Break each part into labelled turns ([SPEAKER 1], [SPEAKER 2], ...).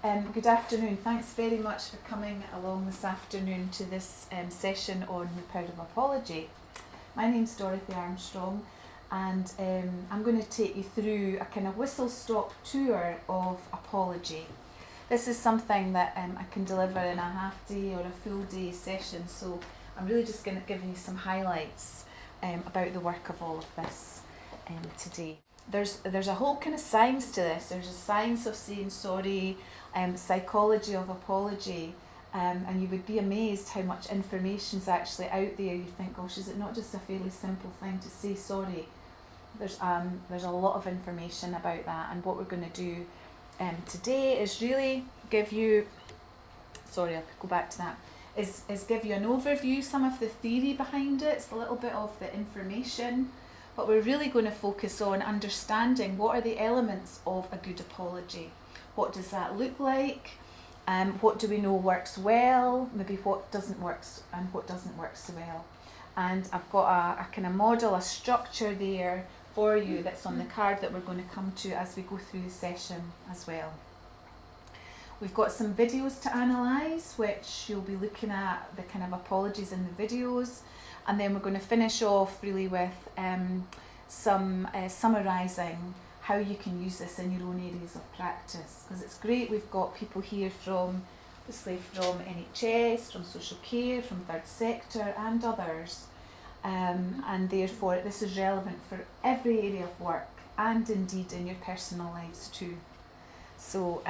[SPEAKER 1] Good afternoon. Thanks very much for coming along this afternoon to this session on the power of apology. My name's Dorothy Armstrong, and I'm going to take you through a kind of whistle-stop tour of apology. This is something that I can deliver in a half-day or a full-day session, so I'm really just going to give you some highlights about the work of all of this today. There's a whole kind of science to this. There's a science of saying sorry, psychology of apology, and you would be amazed how much information's actually out there. You think, gosh, is it not just a fairly simple thing to say sorry? There's a lot of information about that, and what we're going to do today is really give you, sorry, I'll go back to that, is give you an overview, some of the theory behind it, it's a little bit of the information, but we're really going to focus on understanding what are the elements of a good apology. What does that look like? What do we know works well? Maybe what doesn't work and what doesn't work so well. And I've got a kind of model, a structure there for you that's on the card that we're going to come to as we go through the session as well. We've got some videos to analyse, which you'll be looking at the kind of apologies in the videos. And then we're going to finish off really with some summarising how you can use this in your own areas of practice, because it's great. We've got people here from NHS, from social care, from third sector and others, and therefore this is relevant for every area of work and indeed in your personal lives too. So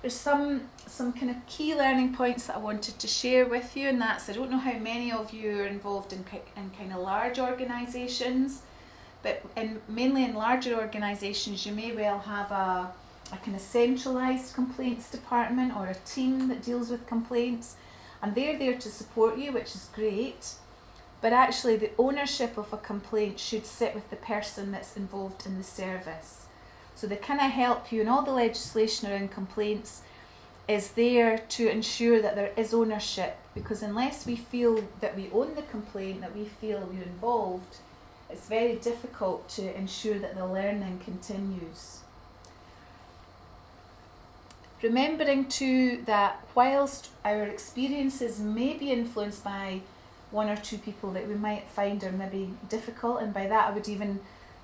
[SPEAKER 1] there's some kind of key learning points that I wanted to share with you, and that's, I don't know how many of you are involved in kind of large organisations, but mainly in larger organisations you may well have a kind of centralised complaints department or a team that deals with complaints, and they're there to support you, which is great, but actually the ownership of a complaint should sit with the person that's involved in the service. So they kind of help you, and all the legislation around complaints is there to ensure that there is ownership, because unless we feel that we own the complaint, that we feel we're involved, it's very difficult to ensure that the learning continues. Remembering too that whilst our experiences may be influenced by one or two people that we might find are maybe difficult, and by that I would even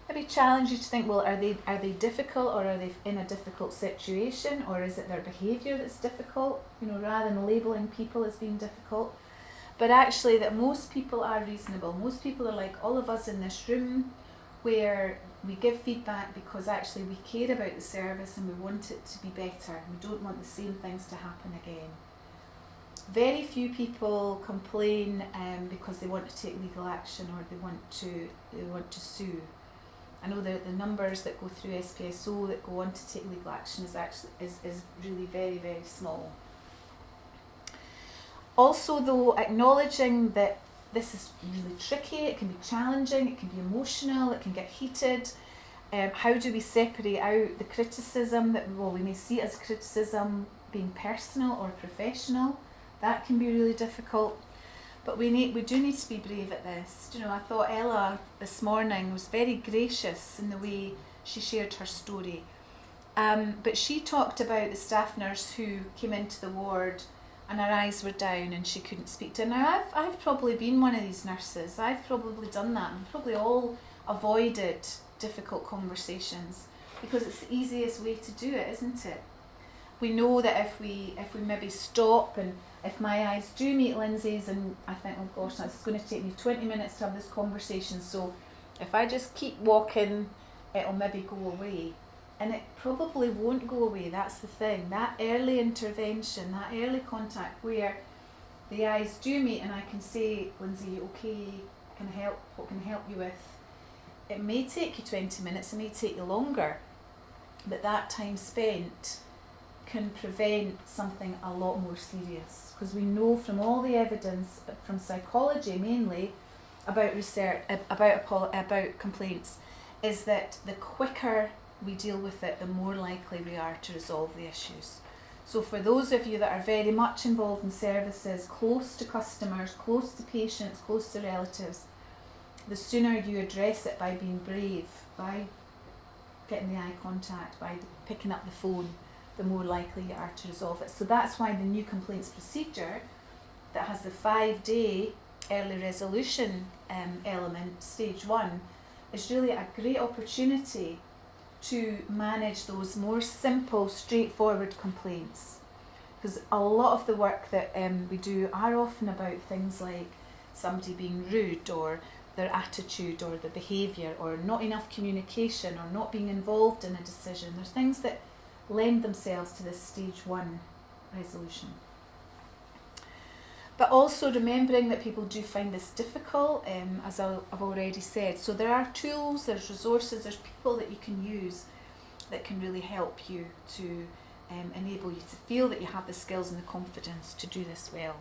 [SPEAKER 1] maybe challenge you to think, well, are they difficult, or are they in a difficult situation, or is it their behaviour that's difficult, rather than labelling people as being difficult. But actually that most people are reasonable. Most people are like all of us in this room, where we give feedback because actually we care about the service and we want it to be better. We don't want the same things to happen again. Very few people complain because they want to take legal action or they want to sue. I know that the numbers that go through SPSO that go on to take legal action is really very, very small. Also though, acknowledging that this is really tricky, it can be challenging, it can be emotional, it can get heated. How do we separate out the criticism that, we may see as criticism being personal or professional? That can be really difficult. But we do need to be brave at this. I thought Ella this morning was very gracious in the way she shared her story. But she talked about the staff nurse who came into the ward and her eyes were down and she couldn't speak to her. Now, I've probably been one of these nurses. I've probably done that. We've probably all avoided difficult conversations because it's the easiest way to do it, isn't it? We know that if we maybe stop, and if my eyes do meet Lindsay's and I think, oh gosh, that's going to take me 20 minutes to have this conversation, so if I just keep walking, it'll maybe go away. And it probably won't go away. That's the thing. That early intervention, that early contact where the eyes do meet and I can say, Lindsay, okay, what can I help you with? It may take you 20 minutes, it may take you longer, but that time spent can prevent something a lot more serious, because we know from all the evidence from psychology mainly about research about complaints is that the quicker we deal with it, the more likely we are to resolve the issues. So for those of you that are very much involved in services, close to customers, close to patients, close to relatives, the sooner you address it by being brave, by getting the eye contact, by picking up the phone, the more likely you are to resolve it. So that's why the new complaints procedure that has the 5-day early resolution element, stage 1, is really a great opportunity to manage those more simple, straightforward complaints. Because a lot of the work that we do are often about things like somebody being rude, or their attitude, or their behaviour, or not enough communication, or not being involved in a decision. There's things that lend themselves to this stage 1 resolution. But also remembering that people do find this difficult, as I've already said. So there are tools, there's resources, there's people that you can use that can really help you to enable you to feel that you have the skills and the confidence to do this well.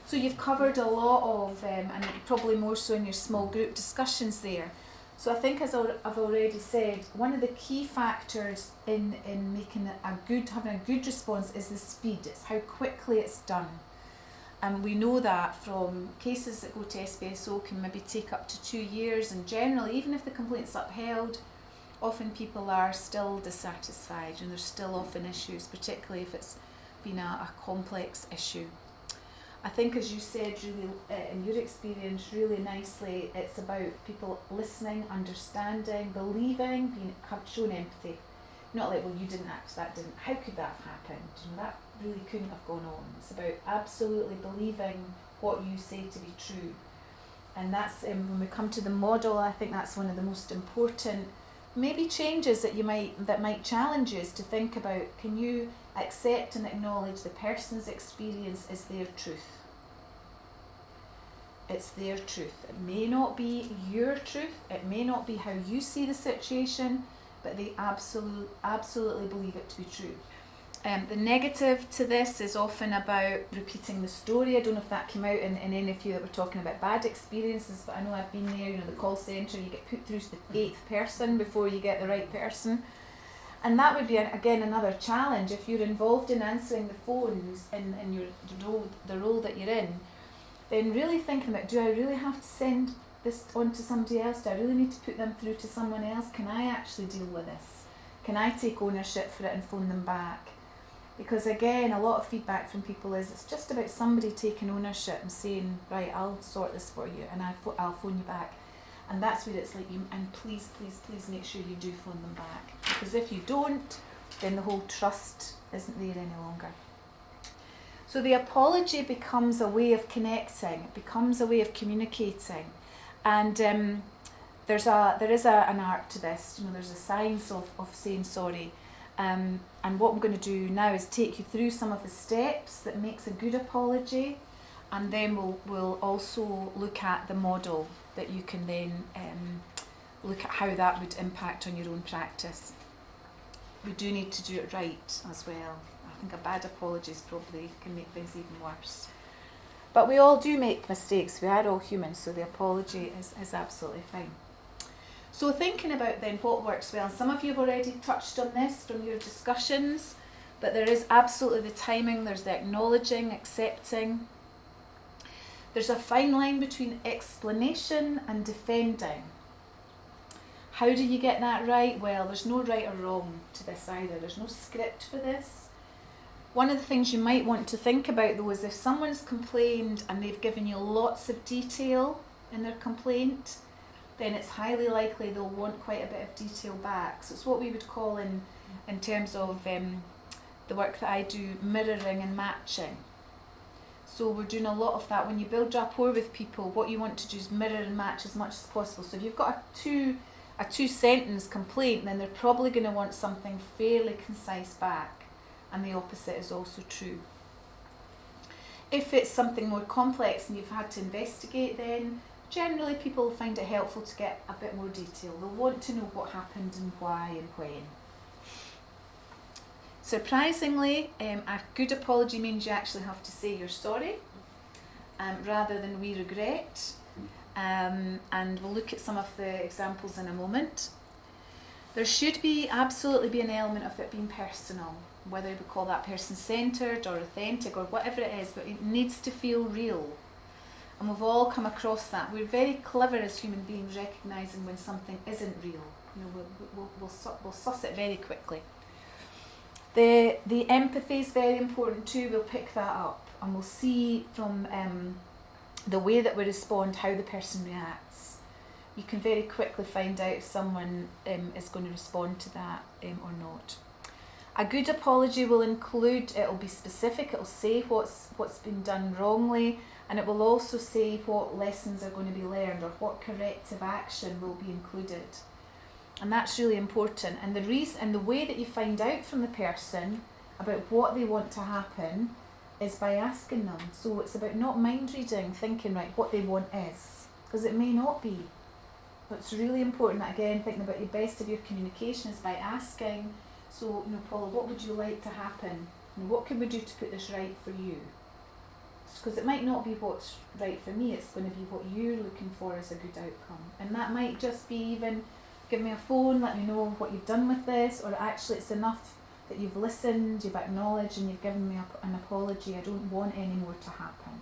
[SPEAKER 1] So you've covered a lot of, and probably more so in your small group discussions there. So I think, as I've already said, one of the key factors in making having a good response is the speed. It's how quickly it's done. And we know that from cases that go to SPSO can maybe take up to 2 years, and generally, even if the complaint's upheld, often people are still dissatisfied, and there's still often issues, particularly if it's been a complex issue. I think, as you said, really, in your experience, really nicely, it's about people listening, understanding, believing, have shown empathy. Not like, well, you didn't act, that didn't, how could that have happened? You know, that really couldn't have gone on. It's about absolutely believing what you say to be true. And that's, when we come to the model, I think that's one of the most important maybe changes that might challenge you, is to think about, can you accept and acknowledge the person's experience is their truth. It's their truth. It may not be your truth, it may not be how you see the situation, but they absolutely believe it to be true. The negative to this is often about repeating the story. I don't know if that came out in any of you that were talking about bad experiences, but I know I've been there, you know, the call centre, you get put through to the 8th person before you get the right person. And that would be, again, another challenge. If you're involved in answering the phones in the role that you're in, then really thinking about, do I really have to send this on to somebody else? Do I really need to put them through to someone else? Can I actually deal with this? Can I take ownership for it and phone them back? Because again, a lot of feedback from people is it's just about somebody taking ownership and saying, right, I'll sort this for you, and I'll phone you back. And that's where it's like, and please make sure you do phone them back. Because if you don't, then the whole trust isn't there any longer. So the apology becomes a way of connecting, it becomes a way of communicating. And there is an art to this, you know, there's a science of saying sorry. And what I'm going to do now is take you through some of the steps that makes a good apology, and then we'll also look at the model that you can then look at how that would impact on your own practice. We do need to do it right as well. I think a bad apology probably can make things even worse. But we all do make mistakes, we are all human, so the apology is absolutely fine. So thinking about then what works well, some of you have already touched on this from your discussions, but there is absolutely the timing, there's the acknowledging, accepting. There's a fine line between explanation and defending. How do you get that right? Well, there's no right or wrong to this either. There's no script for this. One of the things you might want to think about though is if someone's complained and they've given you lots of detail in their complaint, then it's highly likely they'll want quite a bit of detail back. So it's what we would call in terms of the work that I do, mirroring and matching. So we're doing a lot of that. When you build rapport with people, what you want to do is mirror and match as much as possible. So if you've got a two-sentence complaint, then they're probably going to want something fairly concise back, and the opposite is also true. If it's something more complex and you've had to investigate, then generally people find it helpful to get a bit more detail. They'll want to know what happened and why and when. Surprisingly, a good apology means you actually have to say you're sorry, rather than we regret. And we'll look at some of the examples in a moment. There should absolutely be an element of it being personal, whether we call that person-centred or authentic or whatever it is, but it needs to feel real. And we've all come across that. We're very clever as human beings recognising when something isn't real. We'll suss it very quickly. The empathy is very important too. We'll pick that up and we'll see from the way that we respond how the person reacts. You can very quickly find out if someone is going to respond to that or not. A good apology will include, it'll be specific, it'll say what's been done wrongly, and it will also say what lessons are going to be learned or what corrective action will be included. And that's really important. And the reason and the way that you find out from the person about what they want to happen is by asking them. So it's about not mind reading, thinking, right, what they want is, because it may not be. But it's really important that, again, thinking about the best of your communication is by asking. So, Paula, what would you like to happen? What can we do to put this right for you? Because it might not be what's right for me, it's going to be what you're looking for as a good outcome. And that might just be even, give me a phone, let me know what you've done with this, or actually it's enough that you've listened, you've acknowledged, and you've given me an apology. I don't want any more to happen.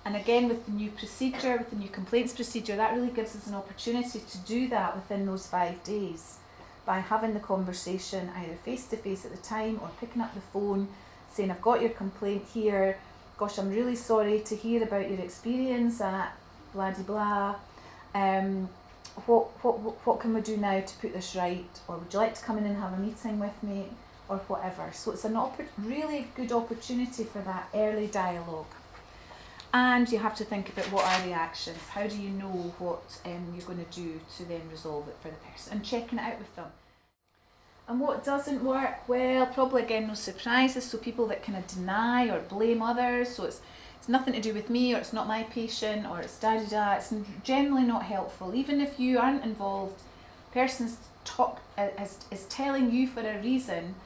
[SPEAKER 1] And again, with the new procedure, with the new complaints procedure, that really gives us an opportunity to do that within those 5 days by having the conversation either face to face at the time or picking up the phone, saying, I've got your complaint here, gosh, I'm really sorry to hear about your experience at blah de blah. What can we do now to put this right? Or would you like to come in and have a meeting with me? Or whatever. So it's a really good opportunity for that early dialogue. And you have to think about what are the actions. How do you know what you're going to do to then resolve it for the person? And checking it out with them. And what doesn't work? Well, probably again no surprises. So people that kind of deny or blame others. So it's nothing to do with me, or it's not my patient, or it's da-da-da. It's generally not helpful. Even if you aren't involved, person's is telling you for a reason,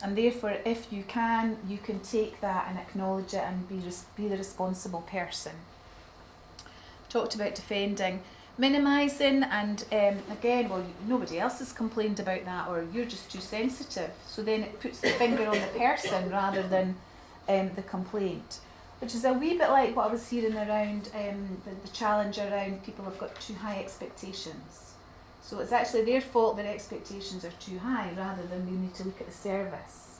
[SPEAKER 1] and therefore if you can take that and acknowledge it and be the responsible person. Talked about defending. Minimising, and again, well, nobody else has complained about that, or you're just too sensitive. So then it puts the finger on the person rather than the complaint. Which is a wee bit like what I was hearing around the challenge around people have got too high expectations. So it's actually their fault their expectations are too high rather than we need to look at the service.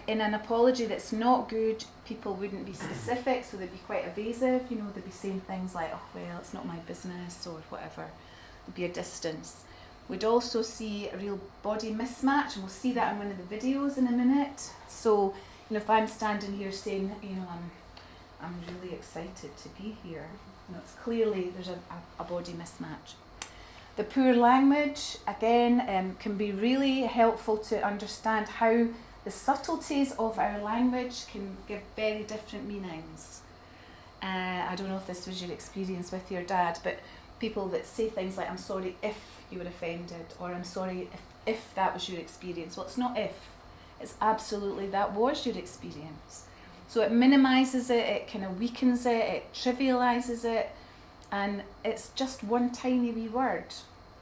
[SPEAKER 1] In an apology that's not good, people wouldn't be specific, so they'd be quite evasive. They'd be saying things like, oh, well, it's not my business, or whatever. There'd be a distance. We'd also see a real body mismatch, and we'll see that in one of the videos in a minute. So, if I'm standing here saying, I'm really excited to be here, it's clearly there's a body mismatch. The poor language, again, can be really helpful to understand how the subtleties of our language can give very different meanings. I don't know if this was your experience with your dad, but people that say things like, I'm sorry if you were offended, or I'm sorry if that was your experience. Well, it's not if. It's absolutely that was your experience. So it minimises it, it kind of weakens it, it trivialises it, and it's just one tiny wee word.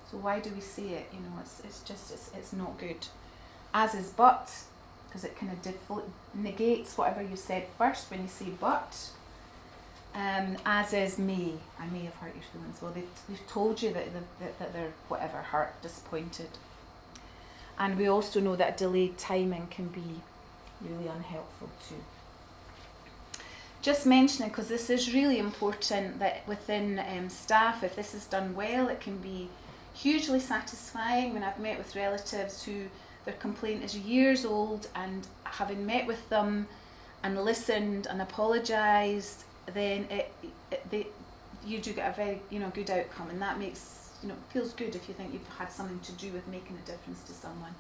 [SPEAKER 1] So why do we say it? It's not good. As is but, because it kind of negates whatever you said first when you say but. As is may. I may have hurt your feelings. Well, they've told you that they're whatever, hurt, disappointed. And we also know that delayed timing can be really unhelpful too. Just mentioning, because this is really important, that within staff, if this is done well, it can be hugely satisfying. When I've met with relatives who their complaint is years old, and having met with them and listened and apologised, then you do get a very good outcome, and that makes feels good if you think you've had something to do with making a difference to someone.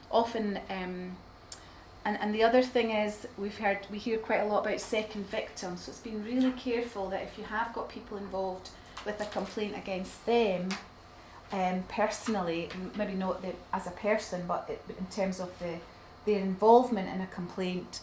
[SPEAKER 1] Often, and the other thing is, we hear quite a lot about second victims, so it's being really careful that if you have got people involved with a complaint against them, personally, maybe not as a person, but in terms of their involvement in a complaint,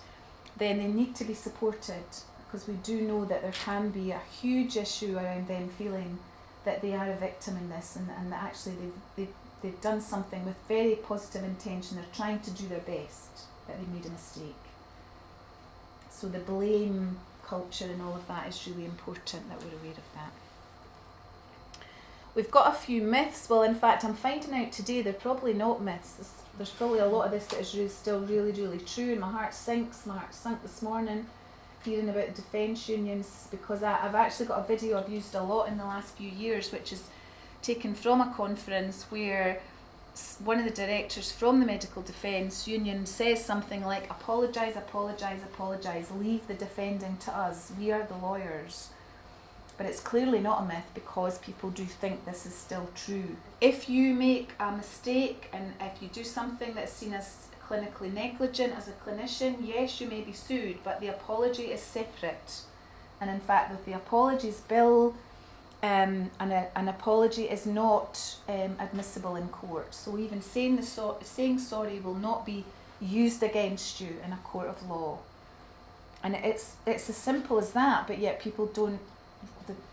[SPEAKER 1] then they need to be supported, because we do know that there can be a huge issue around them feeling that they are a victim in this, and that actually they've done something with very positive intention. They're trying to do their best, but they made a mistake. So the blame culture and all of that is really important that we're aware of that. We've got a few myths. Well, in fact, I'm finding out today they're probably not myths. There's probably a lot of this that is still really, really true, and my heart sunk this morning hearing about defence unions, because I've actually got a video I've used a lot in the last few years, which is taken from a conference where one of the directors from the Medical Defence Union says something like, apologise, apologise, apologise, leave the defending to us, we are the lawyers. But it's clearly not a myth, because people do think this is still true. If you make a mistake and if you do something that's seen as clinically negligent as a clinician, yes, you may be sued, but the apology is separate. And in fact, with the apologies bill, an apology is not admissible in court. So even saying sorry will not be used against you in a court of law. And it's as simple as that, but yet people don't.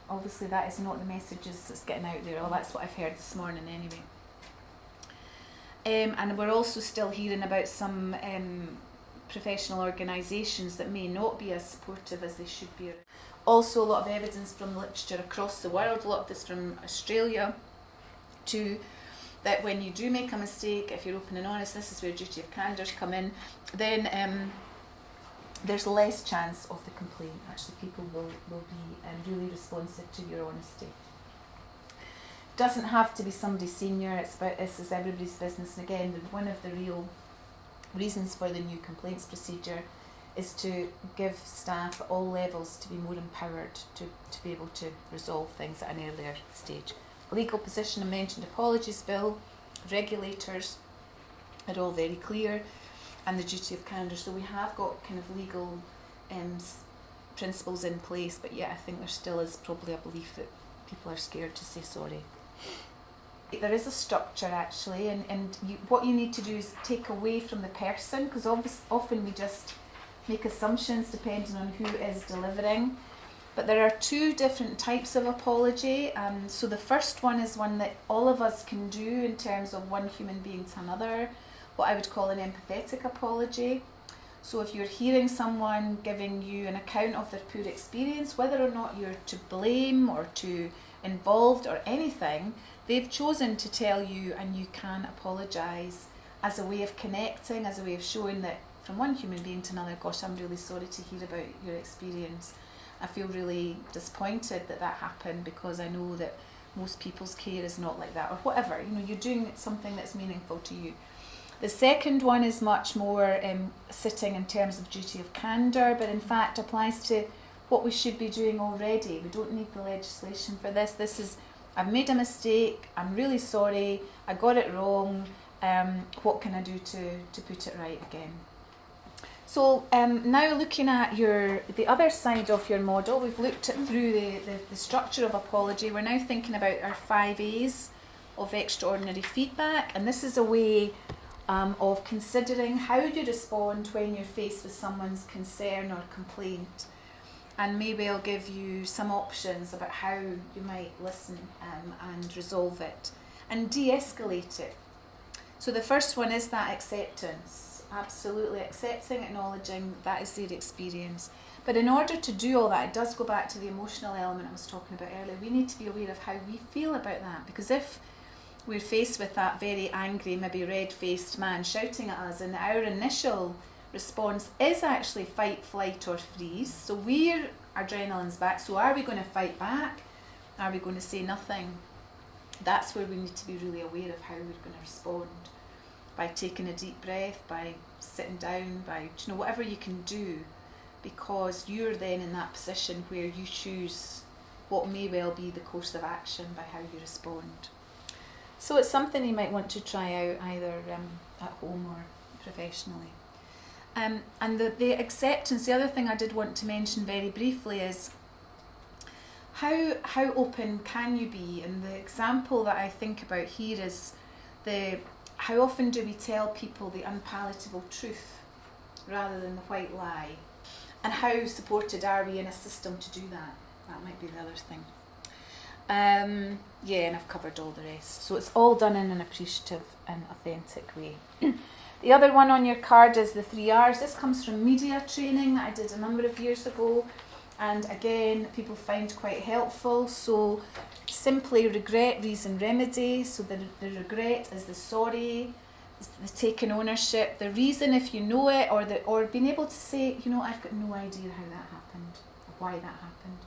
[SPEAKER 1] Obviously, that is not the messages that's getting out there. Well, that's what I've heard this morning anyway. And we're also still hearing about some professional organisations that may not be as supportive as they should be. Also, a lot of evidence from literature across the world, a lot of this from Australia, too, that when you do make a mistake, if you're open and honest, this is where duty of candours come in, then there's less chance of the complaint. Actually, people will be really responsive to your honesty. Doesn't have to be somebody senior. This is everybody's business. And again, one of the real reasons for the new complaints procedure is to give staff at all levels to be more empowered to be able to resolve things at an earlier stage. Legal position, I mentioned apologies bill, regulators are all very clear, and the duty of candour. So we have got kind of legal principles in place, but yet I think there still is probably a belief that people are scared to say sorry. There is a structure actually, and what you need to do is take away from the person, because often we just make assumptions depending on who is delivering. But there are two different types of apology. So the first one is one that all of us can do in terms of one human being to another, what I would call an empathetic apology. So if you're hearing someone giving you an account of their poor experience, whether or not you're to blame or to involved or anything, they've chosen to tell you, and you can apologise as a way of connecting, as a way of showing that from one human being to another, gosh, I'm really sorry to hear about your experience. I feel really disappointed that happened, because I know that most people's care is not like that, or whatever. You're doing something that's meaningful to you. The second one is much more sitting in terms of duty of candour, but in fact applies to what we should be doing already. We don't need the legislation for this. This is, I've made a mistake, I'm really sorry, I got it wrong, what can I do to put it right again? So now looking at the other side of your model, we've looked through the structure of apology. We're now thinking about our 5 A's of extraordinary feedback, and this is a way of considering how you respond when you're faced with someone's concern or complaint. And maybe I'll give you some options about how you might listen and resolve it and de-escalate it. So the first one is that acceptance. Absolutely accepting, acknowledging that is their experience. But in order to do all that, it does go back to the emotional element I was talking about earlier. We need to be aware of how we feel about that, because if we're faced with that very angry, maybe red-faced man shouting at us, and our initial response is actually fight, flight or freeze, so our adrenaline's back, so are we going to fight back? Are we going to say nothing? That's where we need to be really aware of how we're going to respond, by taking a deep breath, by sitting down, by whatever you can do, because you're then in that position where you choose what may well be the course of action by how you respond. So it's something you might want to try out either at home or professionally. And the acceptance, the other thing I did want to mention very briefly is how open can you be? And the example that I think about here is how often do we tell people the unpalatable truth rather than the white lie? And how supported are we in a system to do that? That might be the other thing. And I've covered all the rest. So it's all done in an appreciative and authentic way. The other one on your card is the 3 R's. This comes from media training that I did a number of years ago. and again people find quite helpful. So simply regret, reason, remedy. So the regret is the sorry, the taking ownership, the reason if you know it, or being able to say, you know, I've got no idea how that happened, or why that happened.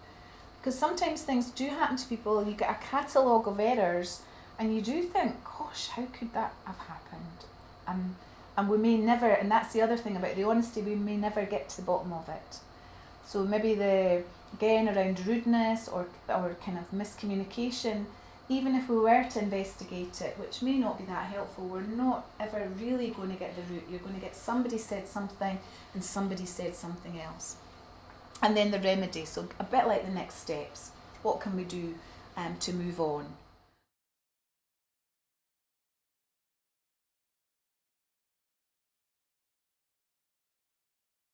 [SPEAKER 1] Because sometimes things do happen to people, you get a catalogue of errors, and you do think, gosh, how could that have happened? And we may never, and that's the other thing about the honesty, we may never get to the bottom of it. So maybe again around rudeness or kind of miscommunication, even if we were to investigate it, which may not be that helpful, we're not ever really going to get the root. You're going to get somebody said something and somebody said something else. And then the remedy, so a bit like the next steps. What can we do to move on?